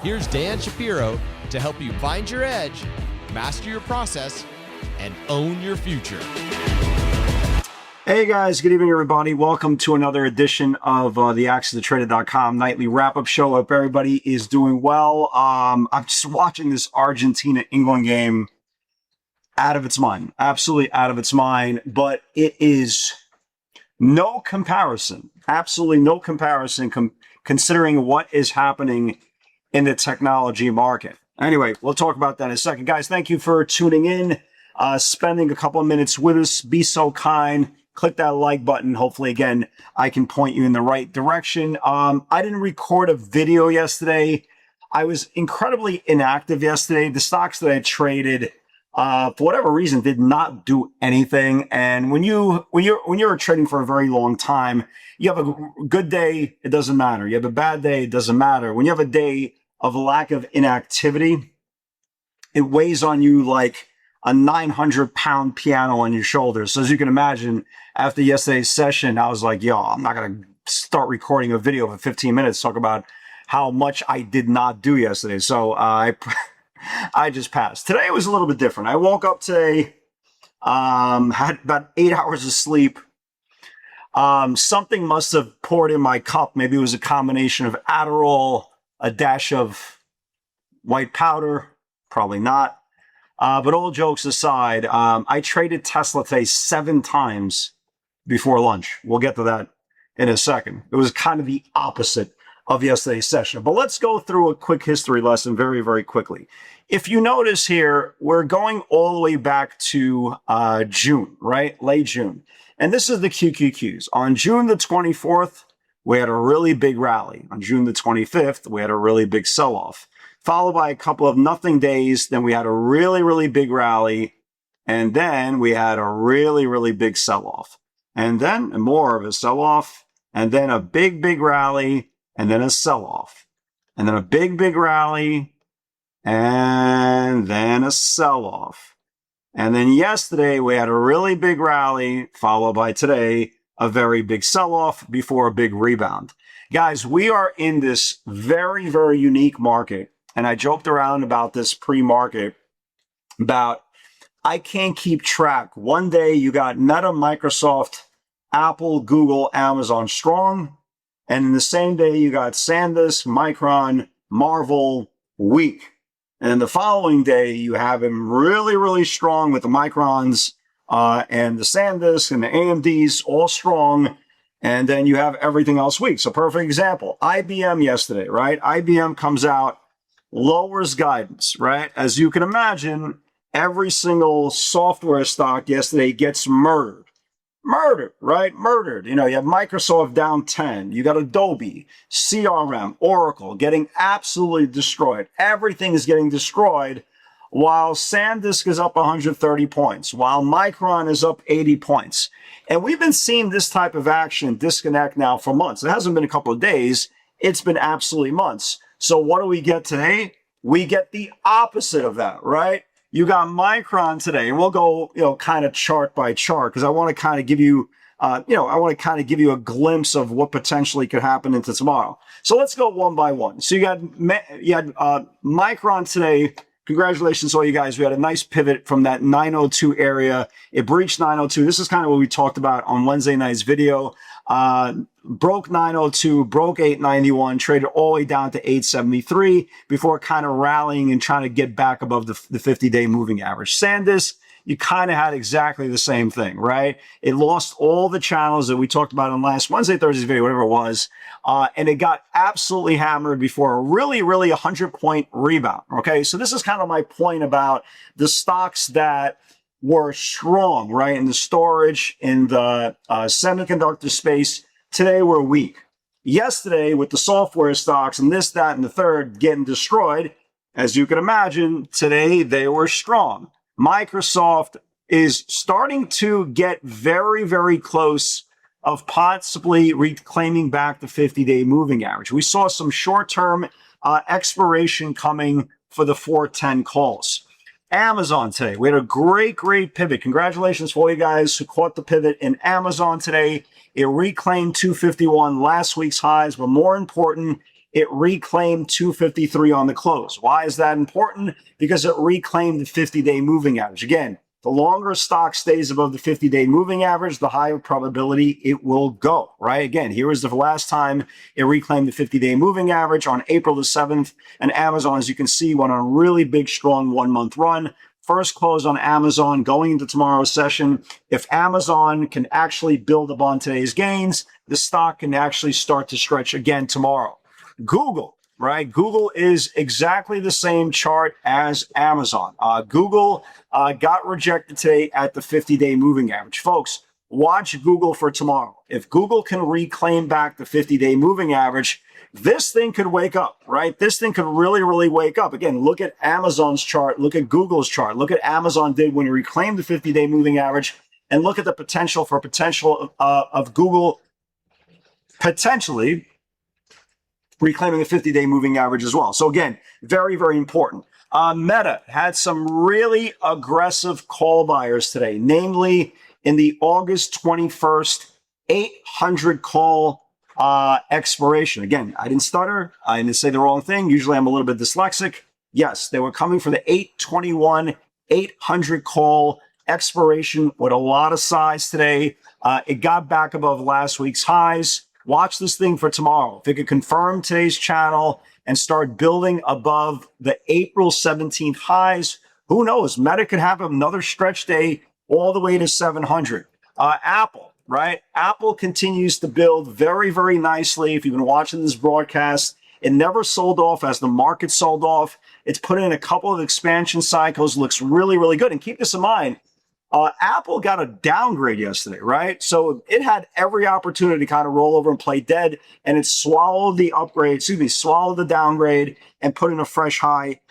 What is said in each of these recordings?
Here's Dan Shapiro to help you find your edge, master your process, and own your future. Hey guys, good evening everybody. Welcome to another edition of the AccessTheTrader.com nightly wrap-up show. Hope everybody is doing well. I'm just watching this Argentina-England game out of its mind. Absolutely out of its mind. But it is no comparison. Absolutely no comparison considering what is happening in the technology market. Anyway, we'll talk about that in a second. Guys, thank you for tuning in, spending a couple of minutes with us. Be so kind. Click that like button. Hopefully, again, I can point you in the right direction. I didn't record a video yesterday. I was incredibly inactive yesterday. The stocks that I traded, for whatever reason, did not do anything. And when you're trading for a very long time, you have a good day, it doesn't matter. You have a bad day, it doesn't matter. When you have a day of lack of inactivity, it weighs on you like a 900-pound piano on your shoulders. So as you can imagine, after yesterday's session, I was like, yo, I'm not going to start recording a video for 15 minutes, talk about how much I did not do yesterday. So I just passed. Today was a little bit different. I woke up today, had about 8 hours of sleep. Something must have poured in my cup. Maybe it was a combination of Adderall, a dash of white powder, probably not. But all jokes aside, I traded Tesla today 7 times before lunch. We'll get to that in a second. It was kind of the opposite of yesterday's session. But let's go through a quick history lesson very, very quickly. If you notice here, we're going all the way back to June, right? Late June. And this is the QQQs. On June the 24th, we had a really big rally. On June the 25th, we had a really big sell-off, followed by a couple of nothing days. Then we had a really, really big rally. And then we had a really, really big sell-off. And then more of a sell-off. And then a big, big rally. And then a sell-off. And then a big, big rally. And then a sell-off. And then yesterday we had a really big rally, followed by today a very big sell-off before a big rebound. Guys, we are in this very, very unique market. And I joked around about this pre-market about I can't keep track. One day you got Meta, Microsoft, Apple, Google, Amazon strong. And in the same day you got SanDisk, Micron, Marvel weak. And then the following day you have them really, really strong with the Microns and the SanDisk and the AMDs all strong. And then you have everything else weak. So perfect example, IBM yesterday, right? IBM comes out, lowers guidance, right? As you can imagine, every single software stock yesterday gets murdered. Murdered, right? Murdered. You know, you have Microsoft down 10. You got Adobe, CRM, Oracle getting absolutely destroyed. Everything is getting destroyed while SanDisk is up 130 points, while Micron is up 80 points. And we've been seeing this type of action disconnect now for months. It hasn't been a couple of days. It's been absolutely months. So what do we get today? We get the opposite of that, right? You got Micron today, and we'll go, kind of chart by chart because I want to kind of give you, I want to kind of give you a glimpse of what potentially could happen into tomorrow. So let's go one by one. So you had Micron today. Congratulations, all you guys. We had a nice pivot from that 902 area. It breached 902. This is kind of what we talked about on Wednesday night's video. Broke 902, broke 891, traded all the way down to 873 before kind of rallying and trying to get back above the 50-day moving average. SanDisk, you kind of had exactly the same thing, right? It lost all the channels that we talked about on last Wednesday, Thursday's video, whatever it was, and it got absolutely hammered before a really, really 100-point rebound, okay? So this is kind of my point about the stocks that were strong, right? In the storage, in the semiconductor space, today we're weak. Yesterday, with the software stocks and this, that, and the third getting destroyed, as you can imagine, today they were strong. Microsoft is starting to get very, very close of possibly reclaiming back the 50-day moving average. We saw some short-term expiration coming for the 410 calls. Amazon today, we had a great pivot. Congratulations for all you guys who caught the pivot in Amazon today. It reclaimed 251 last week's highs, but more important, it reclaimed 253 on the close. Why is that important? Because it reclaimed the 50-day moving average. Again, the longer stock stays above the 50-day moving average, the higher probability it will go, right? Again, here was the last time it reclaimed the 50-day moving average on April the 7th. And Amazon, as you can see, went on a really big, strong one-month run. First close on Amazon going into tomorrow's session. If Amazon can actually build upon today's gains, the stock can actually start to stretch again tomorrow. Google, right? Google is exactly the same chart as Amazon. Google got rejected today at the 50-day moving average. Folks, watch Google for tomorrow. If Google can reclaim back the 50-day moving average, this thing could wake up, right? This thing could really, really wake up. Again, look at Amazon's chart. Look at Google's chart. Look at Amazon did when it reclaimed the 50-day moving average, and look at the potential of Google potentially reclaiming the 50-day moving average as well. So again, very, very important. Meta had some really aggressive call buyers today, namely in the August 21st 800 call expiration. Again, I didn't stutter. I didn't say the wrong thing. Usually I'm a little bit dyslexic. Yes, they were coming for the 821 800 call expiration with a lot of size today. It got back above last week's highs. Watch this thing for tomorrow. If it could confirm today's channel and start building above the April 17th highs, who knows? Meta could have another stretch day all the way to 700. Apple, right? Apple continues to build very, very nicely. If you've been watching this broadcast, it never sold off as the market sold off. It's put in a couple of expansion cycles, looks really, really good. And keep this in mind, Apple got a downgrade yesterday, right? So it had every opportunity to kind of roll over and play dead, and it swallowed the upgrade, swallowed the downgrade and put in a fresh high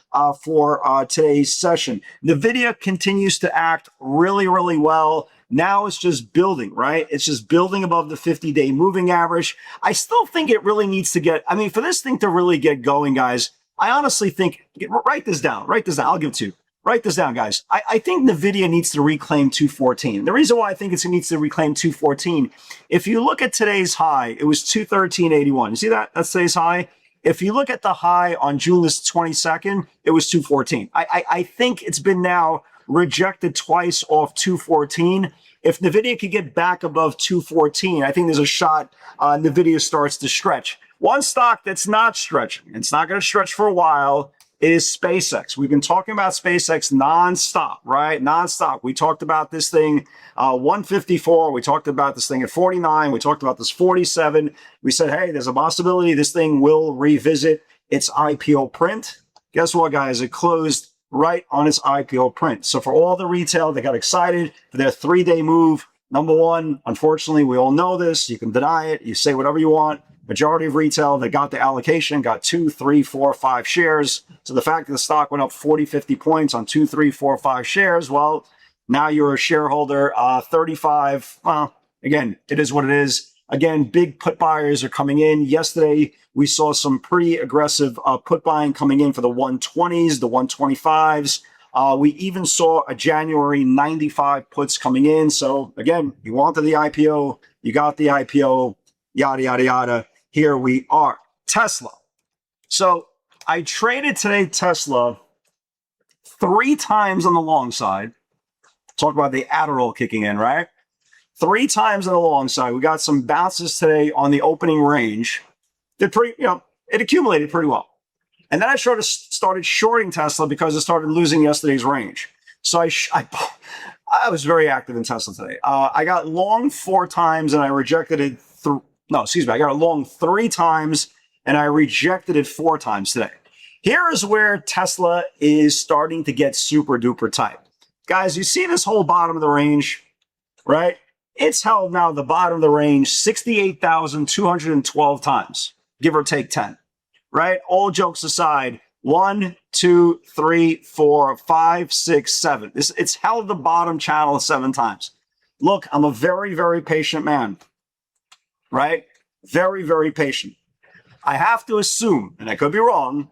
for today's session. NVIDIA continues to act really, really well. Now it's just building, right? It's just building above the 50-day moving average. I still think it really needs to get, for this thing to really get going, guys, I honestly think, write this down, I'll give it to you. Write this down, guys. I think NVIDIA needs to reclaim 214. The reason why I think it needs to reclaim 214, if you look at today's high, it was 213.81. You see that? That's today's high. If you look at the high on June the 22nd, it was 214. I think it's been now rejected twice off 214. If NVIDIA could get back above 214, I think there's a shot NVIDIA starts to stretch. One stock that's not stretching, it's not going to stretch for a while, is SpaceX. We've been talking about SpaceX nonstop, right? Nonstop. We talked about this thing 154. We talked about this thing at 49. We talked about this 47. We said, hey, there's a possibility this thing will revisit its IPO print. Guess what, guys? It closed right on its IPO print. So for all the retail, they got excited for their 3-day move. Number one, unfortunately, we all know this. You can deny it. You say whatever you want. Majority of retail, they got the allocation, got 2, 3, 4, 5 shares. So the fact that the stock went up 40, 50 points on 2, 3, 4, 5 shares, well, now you're a shareholder, 35. Well, again, it is what it is. Again, big put buyers are coming in. Yesterday, we saw some pretty aggressive put buying coming in for the 120s, the 125s. We even saw a January 95 puts coming in. So again, you wanted the IPO, you got the IPO, yada, yada, yada. Here we are. Tesla. So I traded today Tesla 3 times on the long side. Talk about the Adderall kicking in, right? 3 times on the long side. We got some bounces today on the opening range. Did pretty, it accumulated pretty well. And then I started shorting Tesla because it started losing yesterday's range. So I was very active in Tesla today. I got long 4 times and I rejected it. I got it long 3 times and I rejected it 4 times today. Here is where Tesla is starting to get super duper tight. Guys, you see this whole bottom of the range, right? It's held now the bottom of the range 68,212 times, give or take 10, right? All jokes aside, 1, 2, 3, 4, 5, 6, 7. It's held the bottom channel 7 times. Look, I'm a very, very patient man. Right? Very, very patient. I have to assume, and I could be wrong,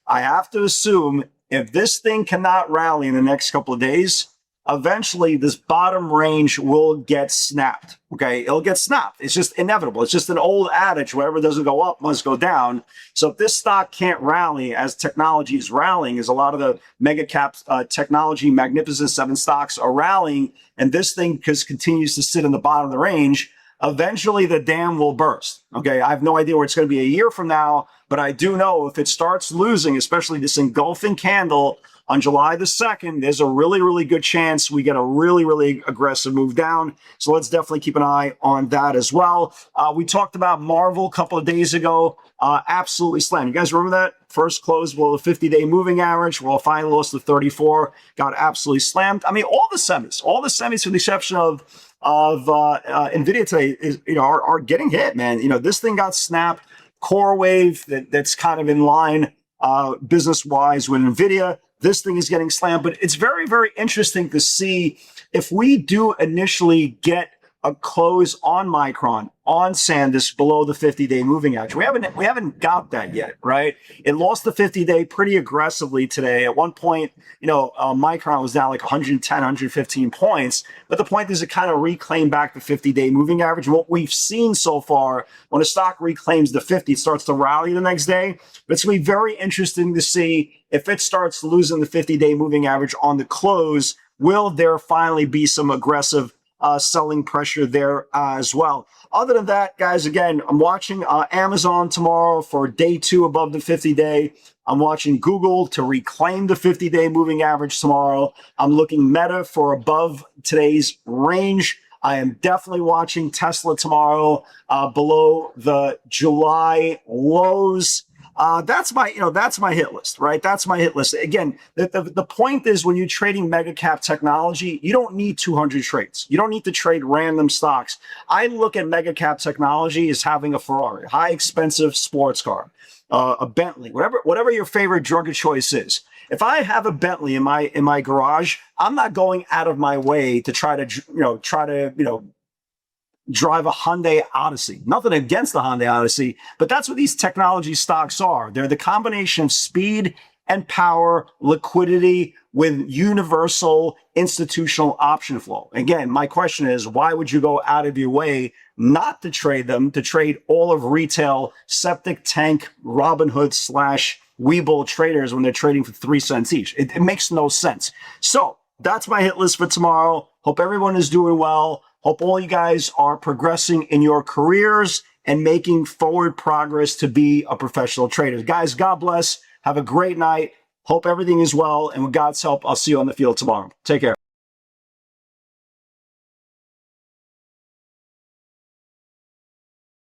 I have to assume if this thing cannot rally in the next couple of days, eventually this bottom range will get snapped. Okay, it'll get snapped. It's just inevitable. It's just an old adage: whatever doesn't go up must go down. So if this stock can't rally as technology is rallying, as a lot of the mega caps, technology, Magnificent Seven stocks are rallying, and this thing continues to sit in the bottom of the range, eventually the dam will burst. Okay, I have no idea where it's going to be a year from now, but I do know if it starts losing, especially this engulfing candle on July the 2nd, there's a really, really good chance we get a really, really aggressive move down. So let's definitely keep an eye on that as well. We talked about Marvel a couple of days ago. Absolutely slammed. You guys remember that? First close below the 50-day moving average. Well, finally lost to 34. Got absolutely slammed. I mean, all the semis with the exception of NVIDIA today is, are getting hit, man. This thing got snapped. Core wave that's kind of in line business-wise with NVIDIA. This thing is getting slammed, but it's very, very interesting to see if we do initially get a close on Micron, on SanDisk below the 50-day moving average. We haven't got that yet, right? It lost the 50-day pretty aggressively today. At one point, Micron was down like 110, 115 points. But the point is it kind of reclaimed back the 50-day moving average. And what we've seen so far, when a stock reclaims the 50, it starts to rally the next day. But it's going to be very interesting to see if it starts losing the 50-day moving average on the close. Will there finally be some aggressive selling pressure there as well? Other than that, guys, again, I'm watching Amazon tomorrow for day 2 above the 50-day. I'm watching Google to reclaim the 50-day moving average tomorrow. I'm looking Meta for above today's range. I am definitely watching Tesla tomorrow below the July lows. That's my hit list, right? That's my hit list. Again, the point is when you're trading mega cap technology, you don't need 200 trades. You don't need to trade random stocks. I look at mega cap technology as having a Ferrari, high expensive sports car, a Bentley, whatever your favorite drug of choice is. If I have a Bentley in my garage, I'm not going out of my way to try to drive a Hyundai Odyssey. Nothing against the Hyundai Odyssey, but that's what these technology stocks are. They're the combination of speed and power, liquidity with universal institutional option flow. Again, my question is, why would you go out of your way not to trade them, to trade all of retail, septic tank, Robinhood / Webull traders when they're trading for 3 cents each? It makes no sense. So that's my hit list for tomorrow. Hope everyone is doing well. Hope all you guys are progressing in your careers and making forward progress to be a professional trader. Guys, God bless. Have a great night. Hope everything is well. And with God's help, I'll see you on the field tomorrow. Take care.